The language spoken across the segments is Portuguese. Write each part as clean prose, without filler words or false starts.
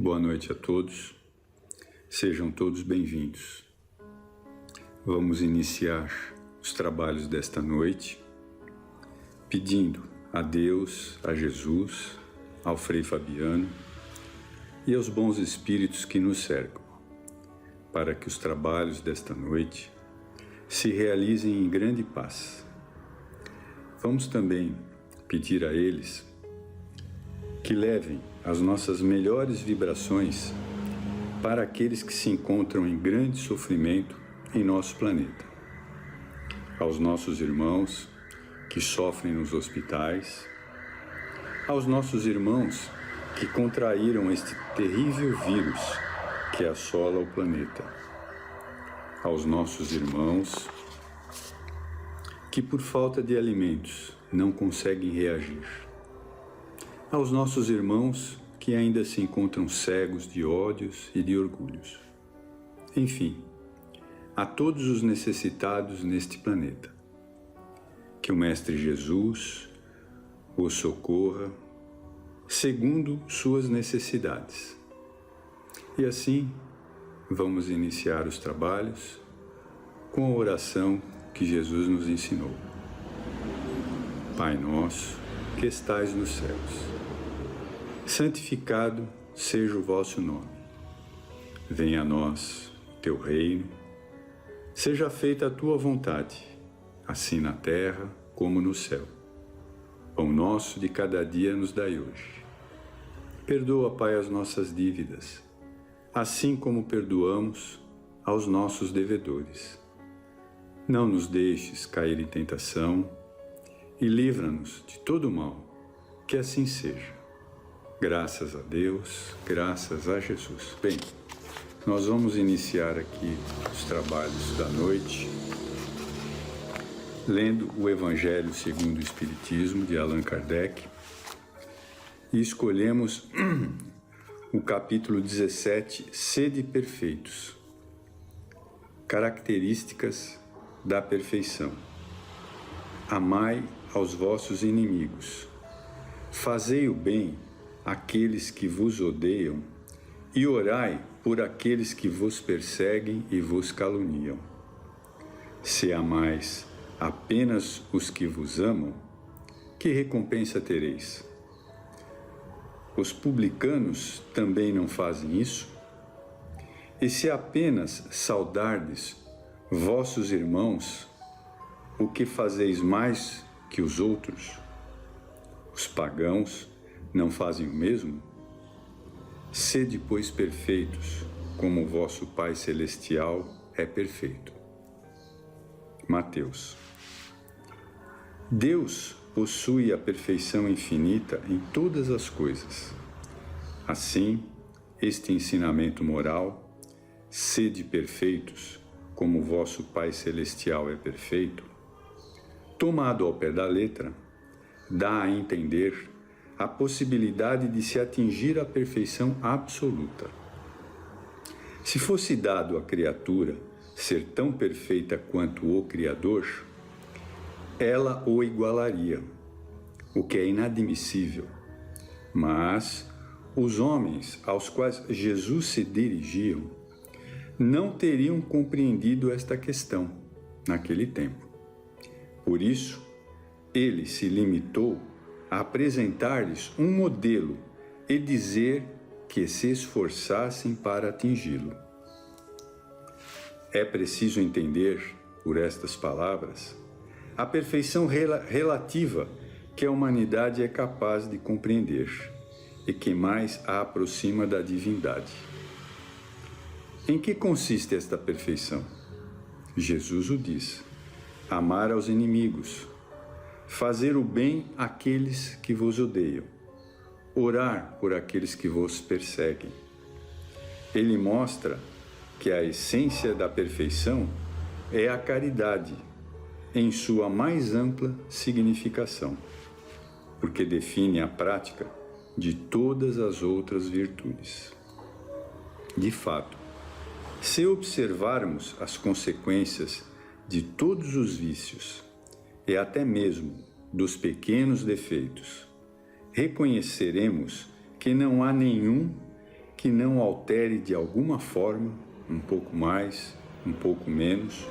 Boa noite a todos, sejam todos bem-vindos. Vamos iniciar os trabalhos desta noite pedindo a Deus, a Jesus, ao Frei Fabiano e aos bons espíritos que nos cercam, para que os trabalhos desta noite se realizem em grande paz. Vamos também pedir a eles que levem as nossas melhores vibrações para aqueles que se encontram em grande sofrimento em nosso planeta. Aos nossos irmãos que sofrem nos hospitais, aos nossos irmãos que contraíram este terrível vírus que assola o planeta, aos nossos irmãos que por falta de alimentos não conseguem reagir, aos nossos irmãos que ainda se encontram cegos de ódios e de orgulhos. Enfim, a todos os necessitados neste planeta. Que o Mestre Jesus os socorra segundo suas necessidades. E assim, vamos iniciar os trabalhos com a oração que Jesus nos ensinou. Pai nosso, que estais nos céus, santificado seja o vosso nome. Venha a nós o teu reino, seja feita a tua vontade, assim na terra como no céu. Pão nosso de cada dia nos dai hoje. Perdoa, Pai, as nossas dívidas, assim como perdoamos aos nossos devedores. Não nos deixes cair em tentação e livra-nos de todo mal, que assim seja. Graças a Deus, graças a Jesus. Bem, nós vamos iniciar aqui os trabalhos da noite, lendo o Evangelho segundo o Espiritismo, de Allan Kardec, e escolhemos o capítulo 17, Sede perfeitos, características da perfeição. Amai aos vossos inimigos, fazei o bem àqueles que vos odeiam e orai por aqueles que vos perseguem e vos caluniam. Se amais apenas os que vos amam, que recompensa tereis? Os publicanos também não fazem isso? E se apenas saudardes vossos irmãos, o que fazeis mais que os outros? Os pagãos não fazem o mesmo? Sede, pois, perfeitos, como o vosso Pai Celestial é perfeito. Mateus. Deus possui a perfeição infinita em todas as coisas. Assim, este ensinamento moral, sede perfeitos, como o vosso Pai Celestial é perfeito, tomado ao pé da letra, dá a entender a possibilidade de se atingir a perfeição absoluta. Se fosse dado à criatura ser tão perfeita quanto o Criador, ela o igualaria, o que é inadmissível. Mas os homens aos quais Jesus se dirigiam não teriam compreendido esta questão naquele tempo. Por isso, ele se limitou a apresentar-lhes um modelo e dizer que se esforçassem para atingi-lo. É preciso entender, por estas palavras, a perfeição relativa que a humanidade é capaz de compreender e que mais a aproxima da divindade. Em que consiste esta perfeição? Jesus o diz: amar aos inimigos, fazer o bem àqueles que vos odeiam, orar por aqueles que vos perseguem. Ele mostra que a essência da perfeição é a caridade, em sua mais ampla significação, porque define a prática de todas as outras virtudes. De fato, se observarmos as consequências de todos os vícios, e até mesmo dos pequenos defeitos, reconheceremos que não há nenhum que não altere de alguma forma, um pouco mais, um pouco menos,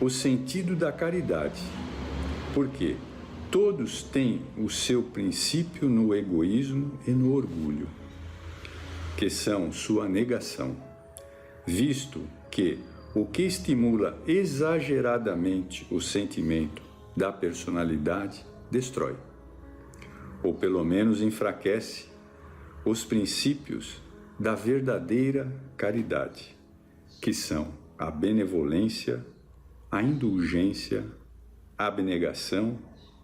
o sentido da caridade. Porque todos têm o seu princípio no egoísmo e no orgulho, que são sua negação, visto que o que estimula exageradamente o sentimento da personalidade destrói, ou pelo menos enfraquece, os princípios da verdadeira caridade, que são a benevolência, a indulgência, a abnegação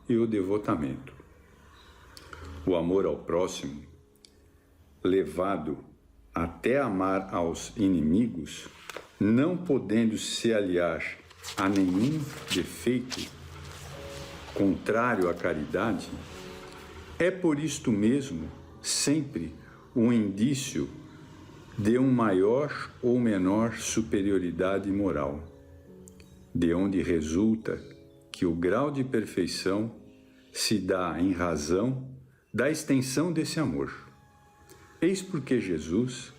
e o devotamento. O amor ao próximo, levado até amar aos inimigos, não podendo se aliar a nenhum defeito contrário à caridade, é por isto mesmo sempre um indício de uma maior ou menor superioridade moral, de onde resulta que o grau de perfeição se dá em razão da extensão desse amor. Eis porque Jesus,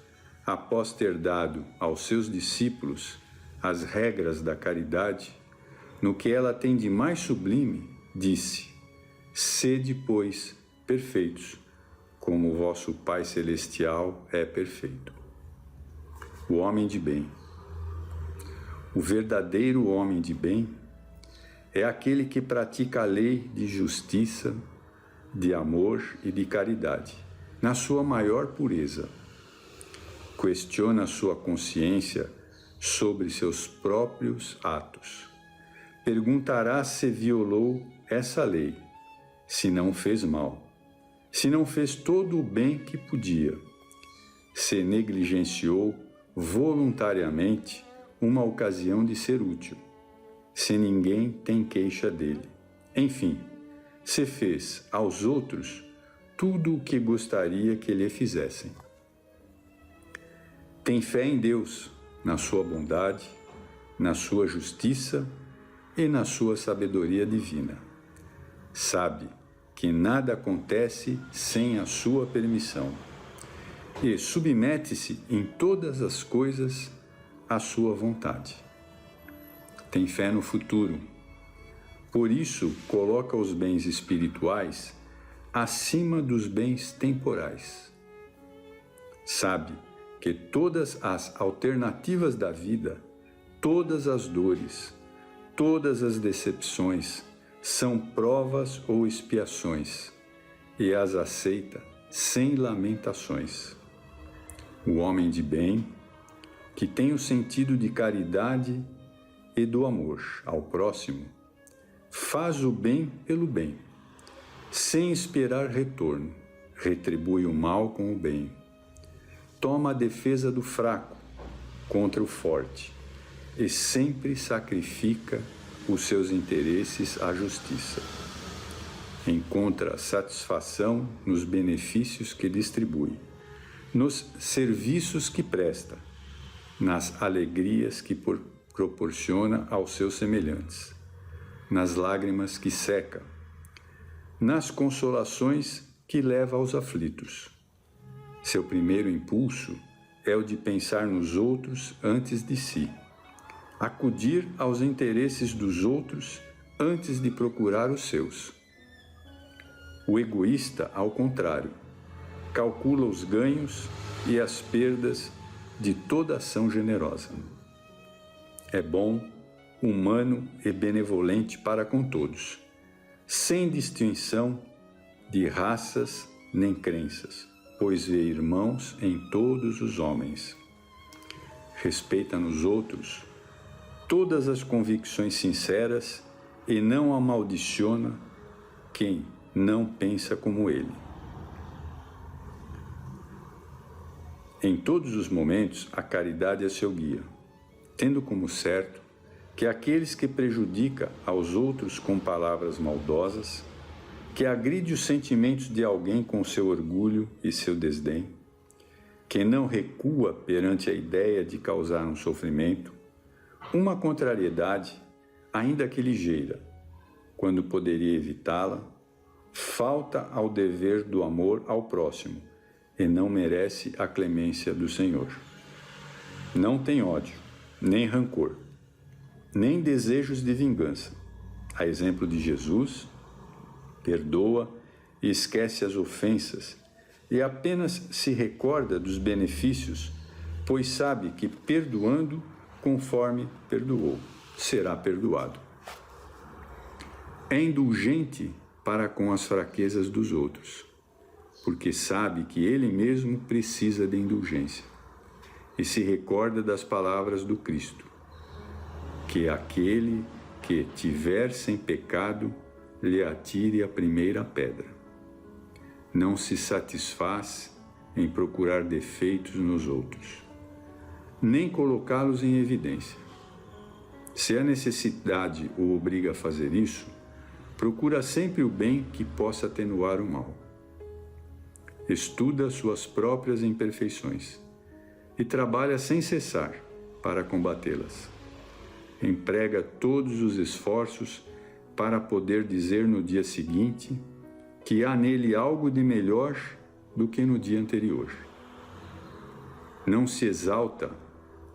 após ter dado aos seus discípulos as regras da caridade, no que ela tem de mais sublime, disse: sede, pois, perfeitos, como o vosso Pai Celestial é perfeito. O homem de bem. O verdadeiro homem de bem é aquele que pratica a lei de justiça, de amor e de caridade, na sua maior pureza. Questiona sua consciência sobre seus próprios atos. Perguntará se violou essa lei, se não fez mal, se não fez todo o bem que podia, se negligenciou voluntariamente uma ocasião de ser útil, se ninguém tem queixa dele. Enfim, se fez aos outros tudo o que gostaria que lhe fizessem. Tem fé em Deus, na sua bondade, na sua justiça e na sua sabedoria divina. Sabe que nada acontece sem a sua permissão e submete-se em todas as coisas à sua vontade. Tem fé no futuro. Por isso, coloca os bens espirituais acima dos bens temporais. Sabe que todas as alternativas da vida, todas as dores, todas as decepções são provas ou expiações e as aceita sem lamentações. O homem de bem, que tem o sentido de caridade e do amor ao próximo, faz o bem pelo bem, sem esperar retorno, retribui o mal com o bem, toma a defesa do fraco contra o forte e sempre sacrifica os seus interesses à justiça. Encontra satisfação nos benefícios que distribui, nos serviços que presta, nas alegrias que proporciona aos seus semelhantes, nas lágrimas que seca, nas consolações que leva aos aflitos. Seu primeiro impulso é o de pensar nos outros antes de si, acudir aos interesses dos outros antes de procurar os seus. O egoísta, ao contrário, calcula os ganhos e as perdas de toda ação generosa. É bom, humano e benevolente para com todos, sem distinção de raças nem crenças, pois vê irmãos em todos os homens. Respeita nos outros todas as convicções sinceras e não amaldiçoa quem não pensa como ele. Em todos os momentos, a caridade é seu guia, tendo como certo que aqueles que prejudicam aos outros com palavras maldosas, que agride os sentimentos de alguém com seu orgulho e seu desdém, que não recua perante a ideia de causar um sofrimento, uma contrariedade, ainda que ligeira, quando poderia evitá-la, falta ao dever do amor ao próximo e não merece a clemência do Senhor. Não tem ódio, nem rancor, nem desejos de vingança. A exemplo de Jesus, perdoa e esquece as ofensas e apenas se recorda dos benefícios, pois sabe que perdoando conforme perdoou, será perdoado. É indulgente para com as fraquezas dos outros, porque sabe que ele mesmo precisa de indulgência e se recorda das palavras do Cristo, que aquele que tiver sem pecado lhe atire a primeira pedra. Não se satisfaz em procurar defeitos nos outros, nem colocá-los em evidência. Se a necessidade o obriga a fazer isso, procura sempre o bem que possa atenuar o mal. Estuda suas próprias imperfeições e trabalha sem cessar para combatê-las. Emprega todos os esforços para poder dizer no dia seguinte que há nele algo de melhor do que no dia anterior. Não se exalta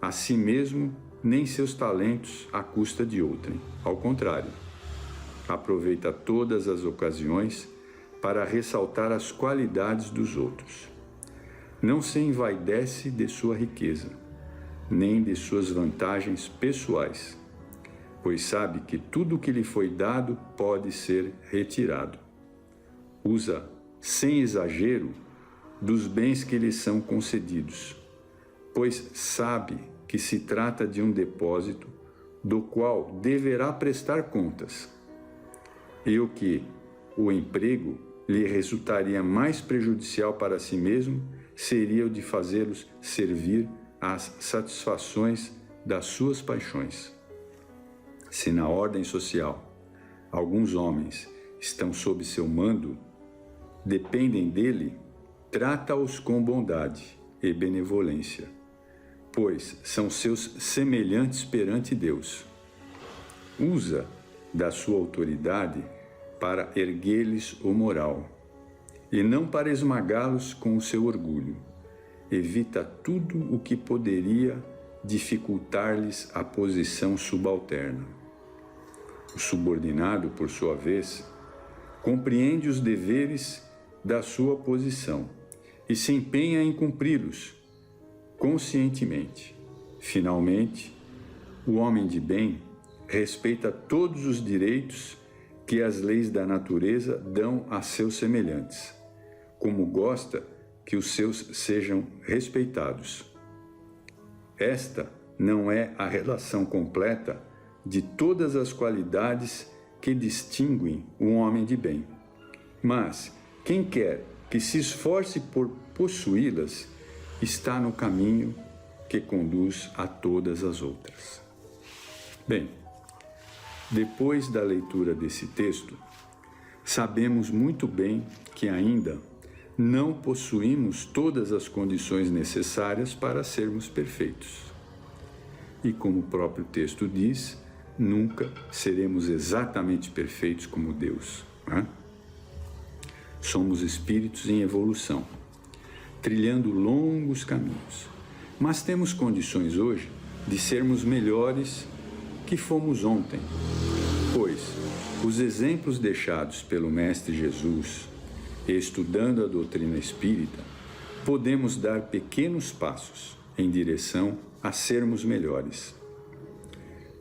a si mesmo nem seus talentos à custa de outrem. Ao contrário, aproveita todas as ocasiões para ressaltar as qualidades dos outros. Não se envaidece de sua riqueza, nem de suas vantagens pessoais, pois sabe que tudo o que lhe foi dado pode ser retirado. Usa, sem exagero, dos bens que lhe são concedidos, pois sabe que se trata de um depósito do qual deverá prestar contas, e o que o emprego lhe resultaria mais prejudicial para si mesmo seria o de fazê-los servir às satisfações das suas paixões. Se na ordem social alguns homens estão sob seu mando, dependem dele, trata-os com bondade e benevolência, pois são seus semelhantes perante Deus. Usa da sua autoridade para erguer-lhes o moral, e não para esmagá-los com o seu orgulho. Evita tudo o que poderia dificultar-lhes a posição subalterna. O subordinado, por sua vez, compreende os deveres da sua posição e se empenha em cumpri-los conscientemente. Finalmente, o homem de bem respeita todos os direitos que as leis da natureza dão a seus semelhantes, como gosta que os seus sejam respeitados. Esta não é a relação completa de todas as qualidades que distinguem um homem de bem, mas quem quer que se esforce por possuí-las está no caminho que conduz a todas as outras. Bem, depois da leitura desse texto, sabemos muito bem que ainda não possuímos todas as condições necessárias para sermos perfeitos. E como o próprio texto diz, nunca seremos exatamente perfeitos como Deus, né? Somos espíritos em evolução, trilhando longos caminhos, mas temos condições hoje de sermos melhores que fomos ontem, pois os exemplos deixados pelo Mestre Jesus, estudando a doutrina espírita, podemos dar pequenos passos em direção a sermos melhores.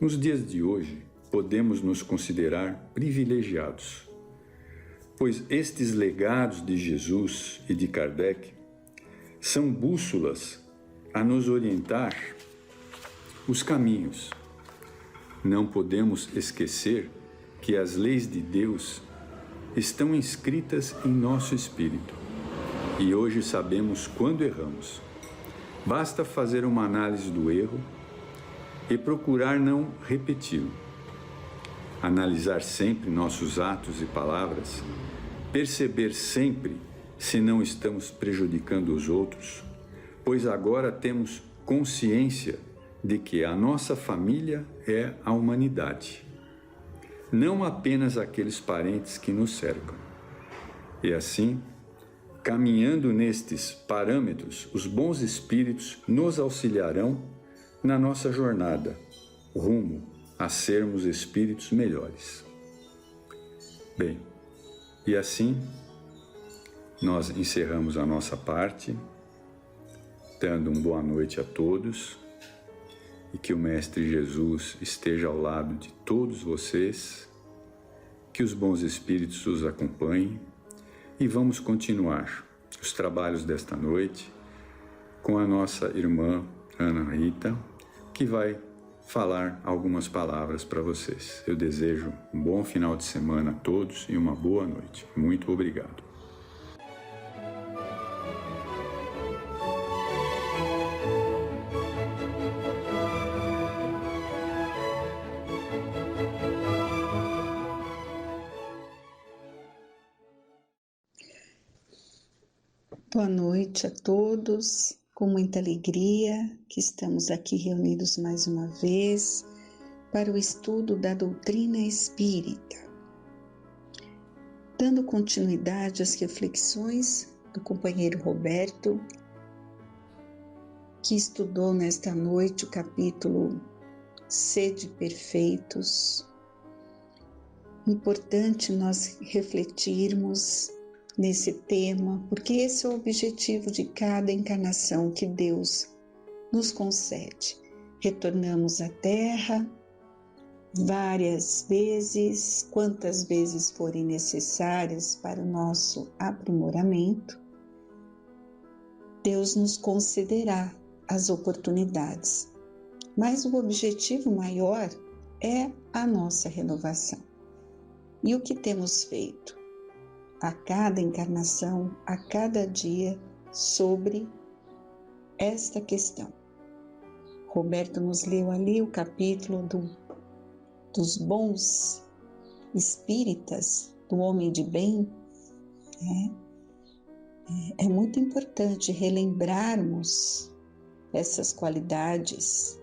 Nos dias de hoje, podemos nos considerar privilegiados, pois estes legados de Jesus e de Kardec são bússolas a nos orientar os caminhos. Não podemos esquecer que as leis de Deus estão inscritas em nosso espírito e hoje sabemos quando erramos. Basta fazer uma análise do erro e procurar não repeti-lo. Analisar sempre nossos atos e palavras, perceber sempre se não estamos prejudicando os outros, pois agora temos consciência de que a nossa família é a humanidade, não apenas aqueles parentes que nos cercam. E assim, Caminhando nestes parâmetros, os bons espíritos nos auxiliarão na nossa jornada, rumo a sermos espíritos melhores. Bem, e assim nós encerramos a nossa parte, dando uma boa noite a todos e que o Mestre Jesus esteja ao lado de todos vocês, que os bons espíritos os acompanhem e vamos continuar os trabalhos desta noite com a nossa irmã Ana Rita, que vai falar algumas palavras para vocês. Eu desejo um bom final de semana a todos e uma boa noite. Muito obrigado. Boa noite a todos, com muita alegria que estamos aqui reunidos mais uma vez para o estudo da doutrina espírita, dando continuidade às reflexões do companheiro Roberto, que estudou nesta noite o capítulo Sede Perfeitos. Importante nós refletirmos nesse tema, porque esse é o objetivo de cada encarnação que Deus nos concede. Retornamos à Terra várias vezes, quantas vezes forem necessárias para o nosso aprimoramento. Deus nos concederá as oportunidades, mas o objetivo maior é a nossa renovação. E o que temos feito? A cada encarnação, a cada dia, sobre esta questão. Roberto nos leu ali o capítulo dos bons espíritas, do homem de bem. É muito importante relembrarmos essas qualidades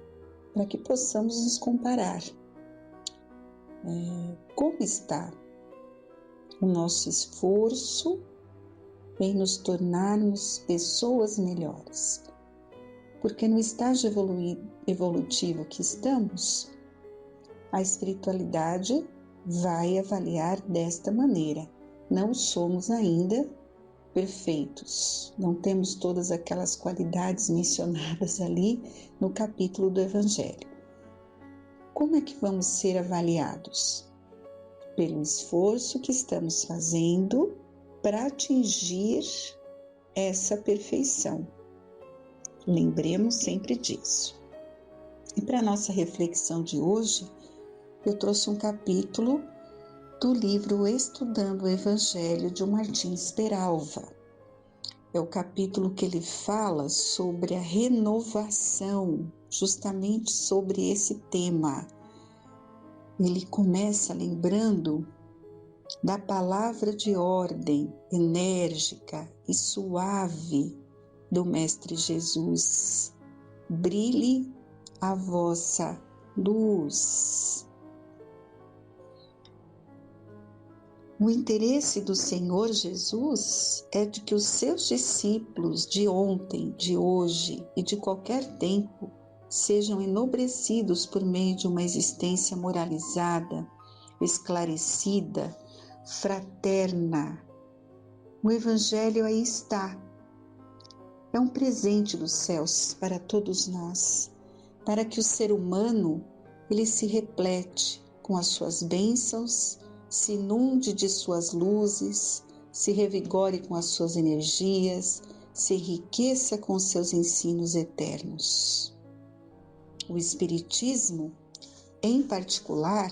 para que possamos nos comparar. Como está o nosso esforço em nos tornarmos pessoas melhores. Porque no estágio evolutivo que estamos, a espiritualidade vai avaliar desta maneira. Não somos ainda perfeitos, não temos todas aquelas qualidades mencionadas ali no capítulo do Evangelho. Como é que vamos ser avaliados? Pelo esforço que estamos fazendo para atingir essa perfeição. Lembremos sempre disso. E para a nossa reflexão de hoje, eu trouxe um capítulo do livro Estudando o Evangelho de Martins Peralva. É o capítulo que ele fala sobre a renovação, justamente sobre esse tema. Ele começa lembrando da palavra de ordem enérgica e suave do Mestre Jesus. Brilhe a vossa luz. O interesse do Senhor Jesus é de que os seus discípulos de ontem, de hoje e de qualquer tempo sejam enobrecidos por meio de uma existência moralizada, esclarecida, fraterna. O Evangelho aí está. É um presente dos céus para todos nós, para que o ser humano ele se replete com as suas bênçãos, se inunde de suas luzes, se revigore com as suas energias, se enriqueça com seus ensinos eternos. O Espiritismo, em particular,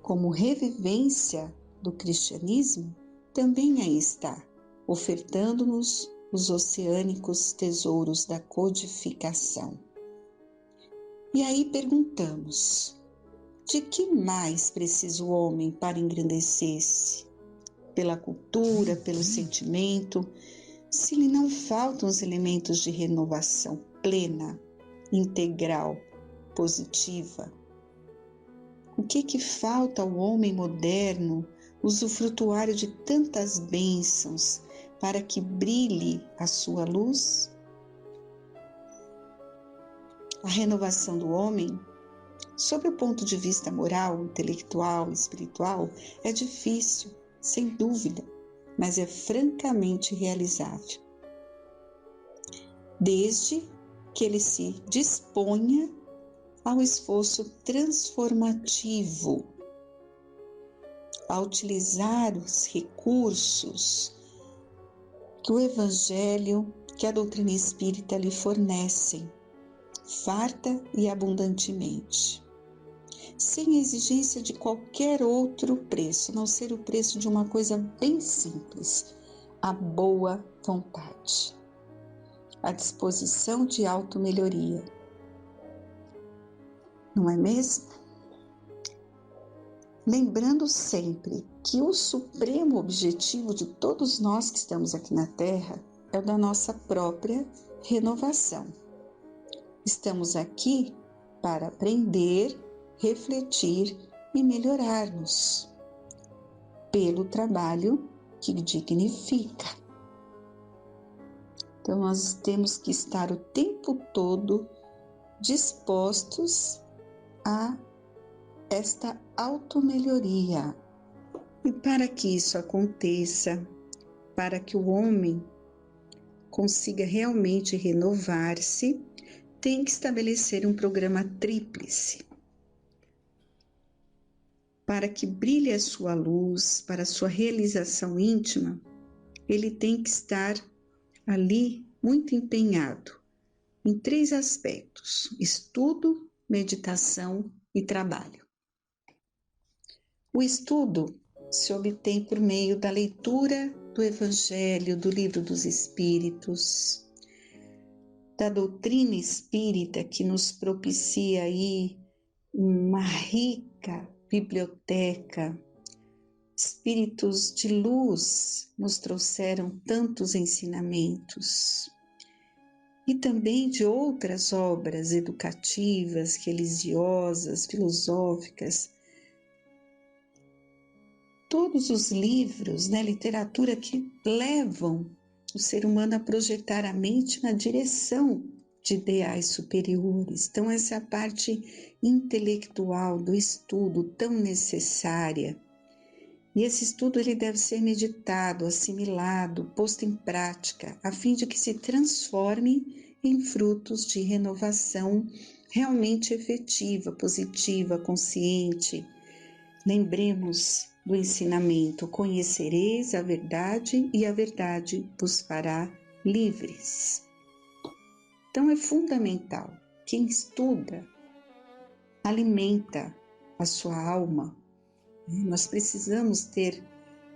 como revivência do cristianismo, também aí está, ofertando-nos os oceânicos tesouros da codificação. E aí perguntamos, de que mais precisa o homem para engrandecer-se? Pela cultura, pelo sentimento, se lhe não faltam os elementos de renovação plena, integral, positiva? O que falta ao homem moderno, usufrutuário de tantas bênçãos, para que brilhe a sua luz? A renovação do homem, sob o ponto de vista moral, intelectual, espiritual, é difícil, sem dúvida, mas é francamente realizável, desde que ele se disponha ao esforço transformativo, a utilizar os recursos que o Evangelho, que a doutrina espírita lhe fornecem, farta e abundantemente, sem exigência de qualquer outro preço, a não ser o preço de uma coisa bem simples, a boa vontade, a disposição de automelhoria. Não é mesmo? Lembrando sempre que o supremo objetivo de todos nós que estamos aqui na Terra é o da nossa própria renovação. Estamos aqui para aprender, refletir e melhorar-nos pelo trabalho que dignifica. Então, nós temos que estar o tempo todo dispostos a esta automelhoria. E para que isso aconteça, para que o homem consiga realmente renovar-se, tem que estabelecer um programa tríplice. Para que brilhe a sua luz, para a sua realização íntima, ele tem que estar ali muito empenhado em 3 aspectos: estudo, meditação e trabalho. O estudo se obtém por meio da leitura do Evangelho, do Livro dos Espíritos, da doutrina espírita, que nos propicia aí uma rica biblioteca. Espíritos de luz nos trouxeram tantos ensinamentos. E também de outras obras educativas, religiosas, filosóficas. Todos os livros, literatura que levam o ser humano a projetar a mente na direção de ideais superiores. Então, essa é a parte intelectual do estudo tão necessária. E esse estudo ele deve ser meditado, assimilado, posto em prática, a fim de que se transforme em frutos de renovação realmente efetiva, positiva, consciente. Lembremos do ensinamento: conhecereis a verdade e a verdade vos fará livres. Então é fundamental, quem estuda alimenta a sua alma. Nós precisamos ter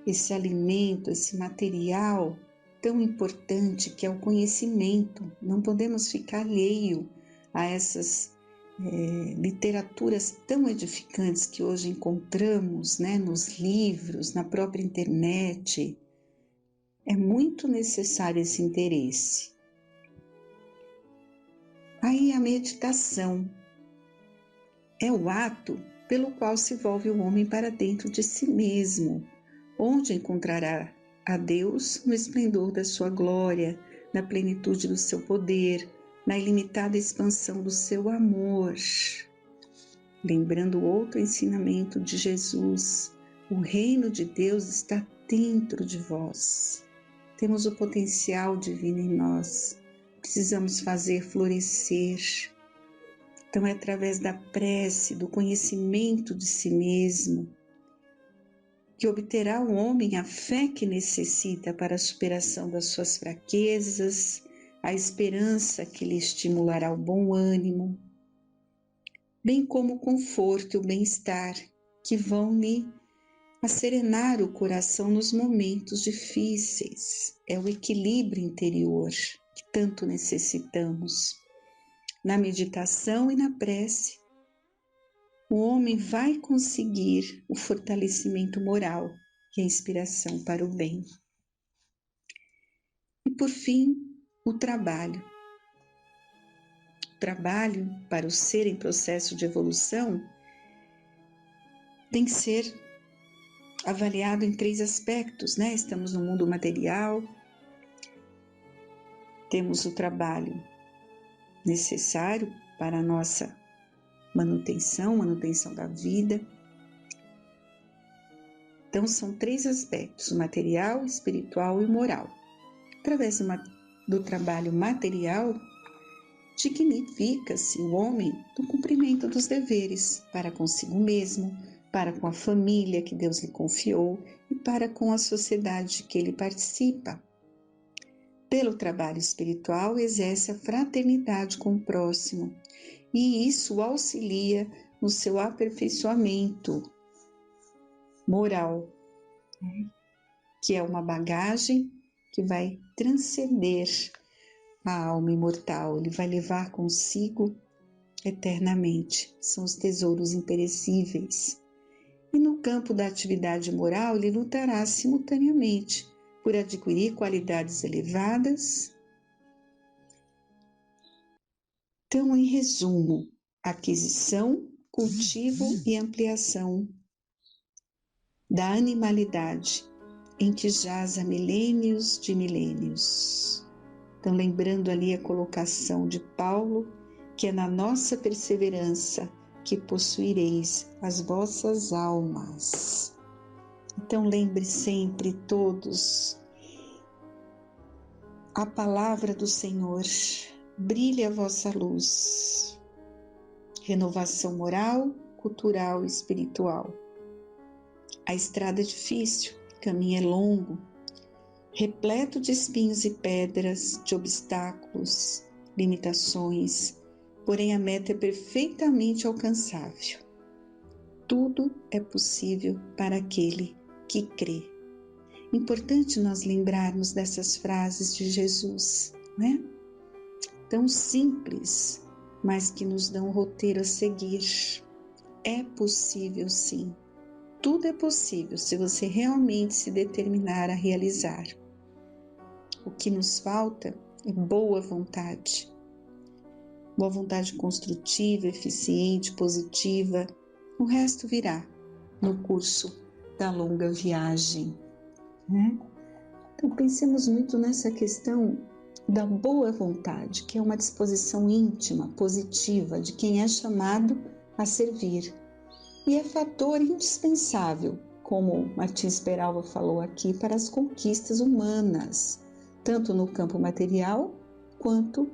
esse alimento, esse material tão importante que é o conhecimento. Não podemos ficar alheio a essas literaturas tão edificantes que hoje encontramos, nos livros, na própria internet. É muito necessário esse interesse. Aí a meditação é o ato pelo qual se volve o homem para dentro de si mesmo, onde encontrará a Deus no esplendor da sua glória, na plenitude do seu poder, na ilimitada expansão do seu amor. Lembrando outro ensinamento de Jesus: o reino de Deus está dentro de vós. Temos o potencial divino em nós, precisamos fazer florescer. Então é através da prece, do conhecimento de si mesmo, que obterá o homem a fé que necessita para a superação das suas fraquezas, a esperança que lhe estimulará o bom ânimo, bem como o conforto e o bem-estar que vão lhe serenar o coração nos momentos difíceis. É o equilíbrio interior que tanto necessitamos. Na meditação e na prece, o homem vai conseguir o fortalecimento moral e a inspiração para o bem. E por fim, o trabalho. O trabalho para o ser em processo de evolução tem que ser avaliado em 3 aspectos, Estamos no mundo material, temos o trabalho necessário para a nossa manutenção da vida. Então, são 3 aspectos: o material, o espiritual e o moral. Através do trabalho material, dignifica-se o homem no cumprimento dos deveres para consigo mesmo, para com a família que Deus lhe confiou e para com a sociedade que ele participa. Pelo trabalho espiritual, exerce a fraternidade com o próximo e isso auxilia no seu aperfeiçoamento moral, que é uma bagagem que vai transcender a alma imortal, ele vai levar consigo eternamente. São os tesouros imperecíveis. E no campo da atividade moral, ele lutará simultaneamente por adquirir qualidades elevadas. Então, em resumo, aquisição, cultivo e ampliação da animalidade em que jaz há milênios de milênios. Então, lembrando ali a colocação de Paulo, que é na nossa perseverança que possuireis as vossas almas. Então, lembre sempre todos, a palavra do Senhor, brilhe a vossa luz. Renovação moral, cultural e espiritual. A estrada é difícil, o caminho é longo, repleto de espinhos e pedras, de obstáculos, limitações, porém a meta é perfeitamente alcançável. Tudo é possível para aquele que crê. Importante nós lembrarmos dessas frases de Jesus, né? Tão simples, mas que nos dão um roteiro a seguir. É possível, sim. Tudo é possível se você realmente se determinar a realizar. O que nos falta é boa vontade. Boa vontade construtiva, eficiente, positiva. O resto virá no curso da longa viagem, né? Então, pensemos muito nessa questão da boa vontade, que é uma disposição íntima, positiva, de quem é chamado a servir. E é fator indispensável, como Martins Peralva falou aqui, para as conquistas humanas, tanto no campo material quanto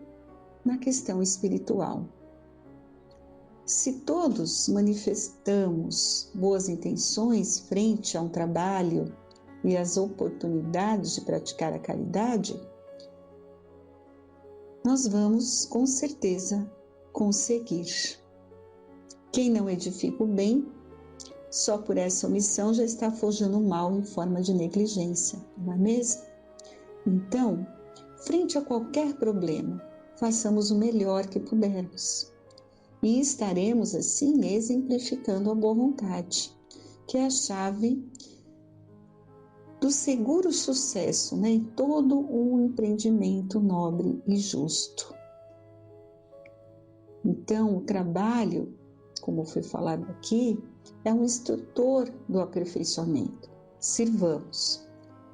na questão espiritual. Se todos manifestamos boas intenções frente a um trabalho e às oportunidades de praticar a caridade, nós vamos, com certeza, conseguir. Quem não edifica o bem, só por essa omissão já está forjando o mal em forma de negligência, não é mesmo? Então, frente a qualquer problema, façamos o melhor que pudermos. E estaremos, assim, exemplificando a boa vontade, que é a chave do seguro sucesso, né, em todo um empreendimento nobre e justo. Então, o trabalho, como foi falado aqui, é um instrutor do aperfeiçoamento. Sirvamos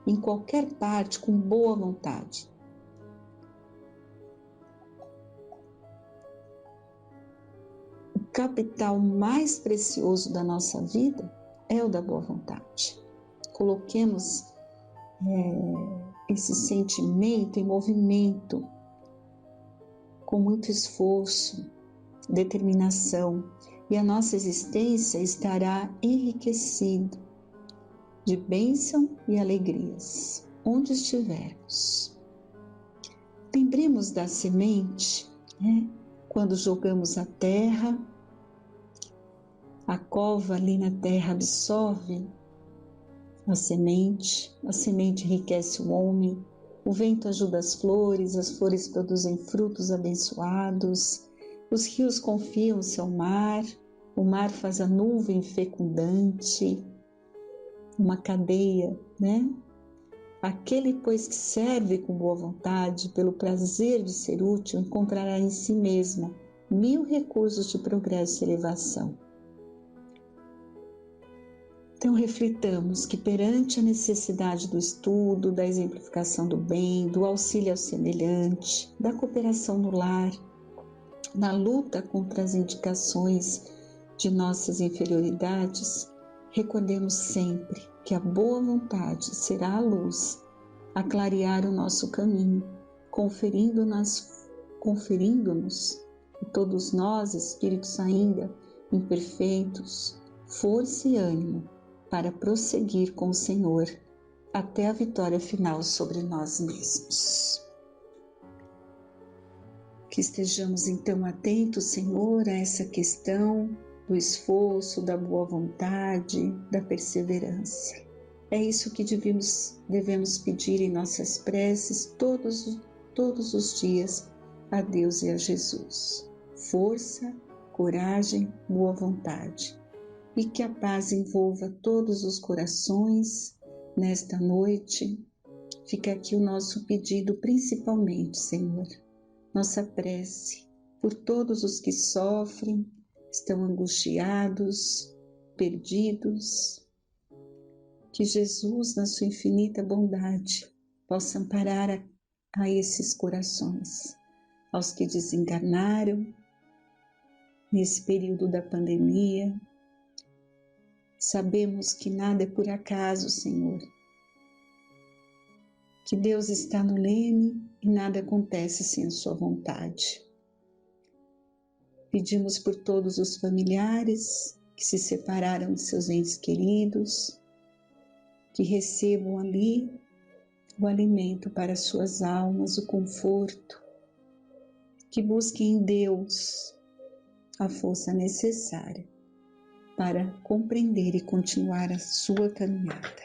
em qualquer parte com boa vontade. O capital mais precioso da nossa vida é o da boa vontade. Coloquemos esse sentimento em movimento, com muito esforço, determinação, e a nossa existência estará enriquecida de bênção e alegrias, onde estivermos. Lembremos da semente, né? Quando jogamos a terra, a cova ali na terra absorve a semente enriquece o homem, o vento ajuda as flores produzem frutos abençoados, os rios confiam-se ao mar, o mar faz a nuvem fecundante, uma cadeia, né? Aquele, pois, que serve com boa vontade, pelo prazer de ser útil, encontrará em si mesmo 1000 recursos de progresso e elevação. Então reflitamos que perante a necessidade do estudo, da exemplificação do bem, do auxílio ao semelhante, da cooperação no lar, na luta contra as indicações de nossas inferioridades, recordemos sempre que a boa vontade será a luz a clarear o nosso caminho, conferindo-nos, todos nós, espíritos ainda imperfeitos, força e ânimo para prosseguir com o Senhor até a vitória final sobre nós mesmos. Que estejamos então atentos, Senhor, a essa questão do esforço, da boa vontade, da perseverança. É isso que devemos pedir em nossas preces todos os dias a Deus e a Jesus. Força, coragem, boa vontade. E que a paz envolva todos os corações nesta noite. Fica aqui o nosso pedido principalmente, Senhor. Nossa prece por todos os que sofrem, estão angustiados, perdidos. Que Jesus, na sua infinita bondade, possa amparar a esses corações, aos que desencarnaram nesse período da pandemia. Sabemos que nada é por acaso, Senhor, que Deus está no leme e nada acontece sem a sua vontade. Pedimos por todos os familiares que se separaram de seus entes queridos, que recebam ali o alimento para suas almas, o conforto, que busquem em Deus a força necessária para compreender e continuar a sua caminhada.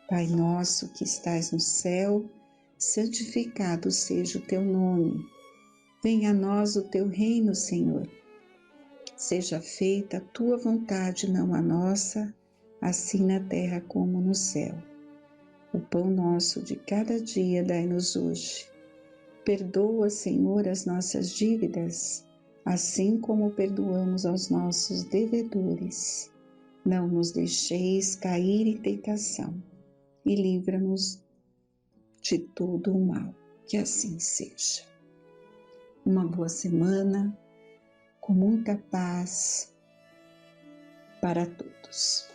Pai nosso que estais no céu, santificado seja o teu nome. Venha a nós o teu reino, Senhor. Seja feita a tua vontade, não a nossa, assim na terra como no céu. O pão nosso de cada dia dai-nos hoje. Perdoa, Senhor, as nossas dívidas, assim como perdoamos aos nossos devedores. Não nos deixeis cair em tentação e livra-nos de todo o mal. Que assim seja. Uma boa semana, com muita paz para todos.